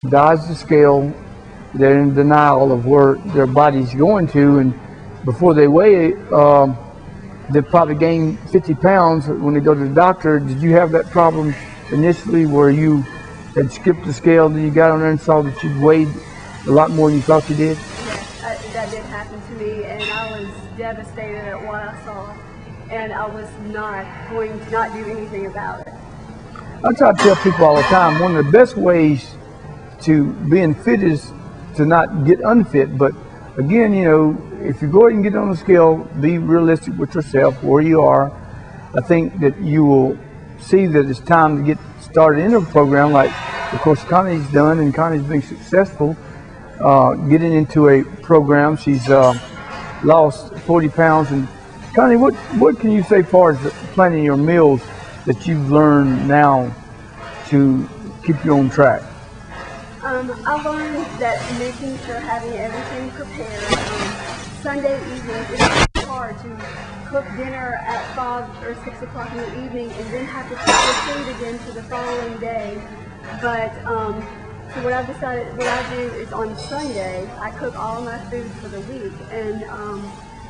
dodge the scale. They're in denial of where their body's going to, and before they weigh it, they probably gain 50 pounds when they go to the doctor. Did you have that problem initially where you had skipped the scale, then you got on there and saw that you weighed a lot more than you thought you did? Yes, that did happen to me, and I was devastated at what I saw, and I was not going to not do anything about it. I try to tell people all the time, one of the best ways to being fit is to not get unfit. But again, you know, if you go ahead and get on the scale, be realistic with yourself where you are. I think that you will see that it's time to get started in a program like, of course, Connie's done, and Connie's been successful getting into a program. She's lost 40 pounds. And Connie, what can you say as far as planning your meals that you've learned now to keep you on track? I learned that making sure having everything prepared. Sunday evenings it's hard to cook dinner at 5 or 6 o'clock in the evening and then have to cook the food again for the following day. But so what I've decided, what I do is on Sunday I cook all my food for the week, and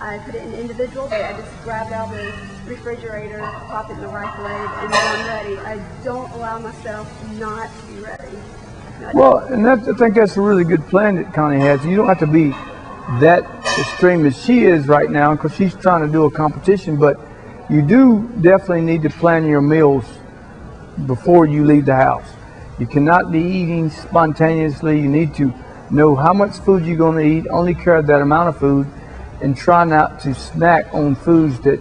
I put it in individual bag. I just grab it out of the refrigerator, pop it in the microwave, and then I'm ready. I don't allow myself not to be ready. Well, and I think that's a really good plan that Connie has. You don't have to be that extreme as she is right now because she's trying to do a competition, but you do definitely need to plan your meals before you leave the house. You cannot be eating spontaneously. You need to know how much food you're going to eat, only carry that amount of food, and try not to snack on foods that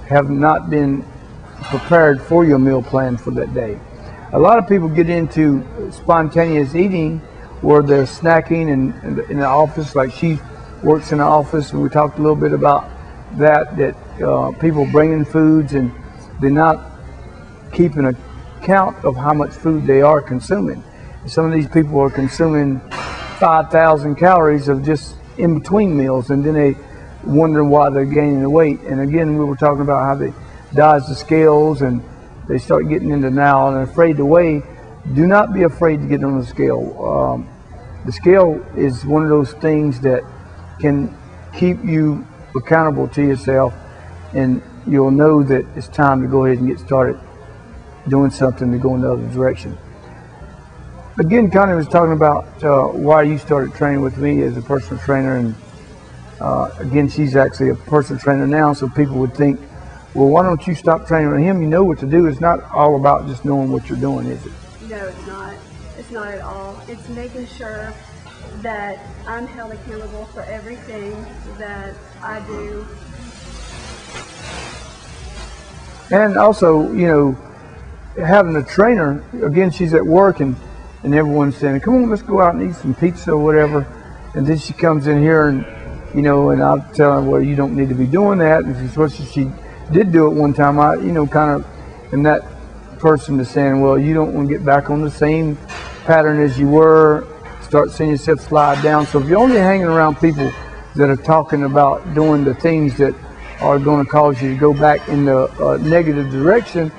have not been prepared for your meal plan for that day. A lot of people get into spontaneous eating where they're snacking in the office, like she works in the office, and we talked a little bit about that people bring in foods and they're not keeping a count of how much food they are consuming. Some of these people are consuming 5,000 calories of just in between meals, and then they wondering why they're gaining the weight. And again, we were talking about how they dodge the scales and they start getting into now and afraid to weigh. Do not be afraid to get on the scale. The scale is one of those things that can keep you accountable to yourself, and you'll know that it's time to go ahead and get started doing something to go in the other direction. Again, Connie was talking about why you started training with me as a personal trainer, and again, she's actually a personal trainer now, so people would think, well, why don't you stop training with him? You know what to do. It's not all about just knowing what you're doing, is it? No, it's not. It's not at all. It's making sure that I'm held accountable for everything that I do. And also, you know, having a trainer, again, she's at work and everyone's saying, come on, let's go out and eat some pizza or whatever. And then she comes in here and, you know, and I'll tell her, well, you don't need to be doing that. And she did do it one time. I, you know, kind of, and that person is saying, well, you don't want to get back on the same pattern as you were, start seeing yourself slide down. So if you're only hanging around people that are talking about doing the things that are going to cause you to go back in the negative direction,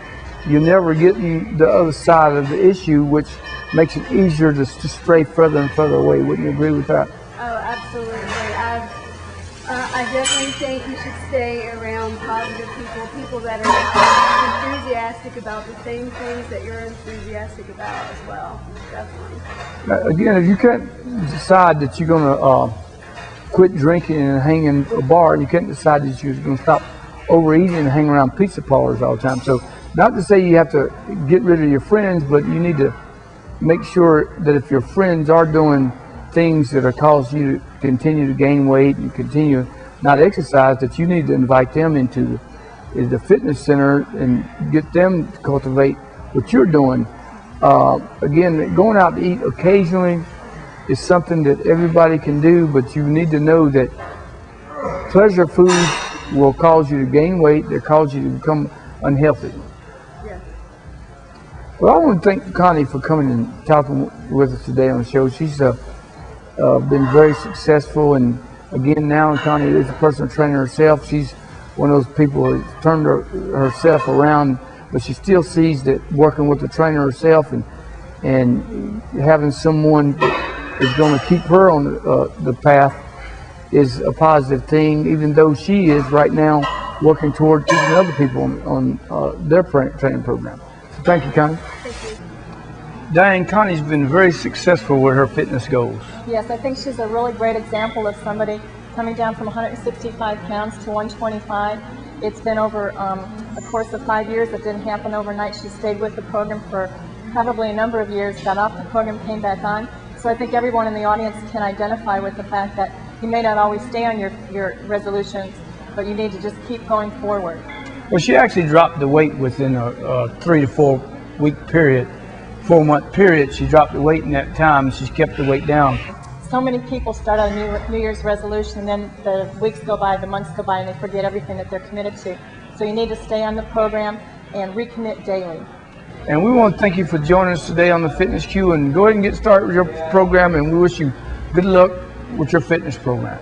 you never get the other side of the issue, which makes it easier to stray further and further away. Wouldn't you agree with that? Oh, absolutely. I definitely think you should stay around positive people that are enthusiastic about the same things that you're enthusiastic about as well. Definitely. Again, if you can't decide that you're going to quit drinking and hang in a bar, you can't decide that you're going to stop overeating and hang around pizza parlors all the time. So not to say you have to get rid of your friends, but you need to make sure that if your friends are doing things that are causing you to continue to gain weight and continue not exercise, that you need to invite them into the fitness center and get them to cultivate what you're doing. Again, going out to eat occasionally is something that everybody can do, but you need to know that pleasure food will cause you to gain weight, that cause you to become unhealthy. Yeah. Well, I want to thank Connie for coming and talking with us today on the show. She's been very successful, and again, now Connie is a personal trainer herself. She's one of those people who turned herself around, but she still sees that working with the trainer herself and and having someone is going to keep her on the path is a positive thing, even though she is right now working toward teaching other people on their training program. So thank you, Connie. Thank you. Diane, Connie's been very successful with her fitness goals. Yes, I think she's a really great example of somebody coming down from 165 pounds to 125. It's been over a course of 5 years. It didn't happen overnight. She stayed with the program for probably a number of years, got off the program, came back on. So I think everyone in the audience can identify with the fact that you may not always stay on your resolutions, but you need to just keep going forward. Well, she actually dropped the weight within a 3 to 4 week period, 4-month period. She dropped the weight in that time, and she's kept the weight down. So many people start on a New Year's resolution, and then the weeks go by, the months go by, and they forget everything that they're committed to. So you need to stay on the program and recommit daily. And we want to thank you for joining us today on the Fitness Q, and go ahead and get started with your program, and we wish you good luck with your fitness program.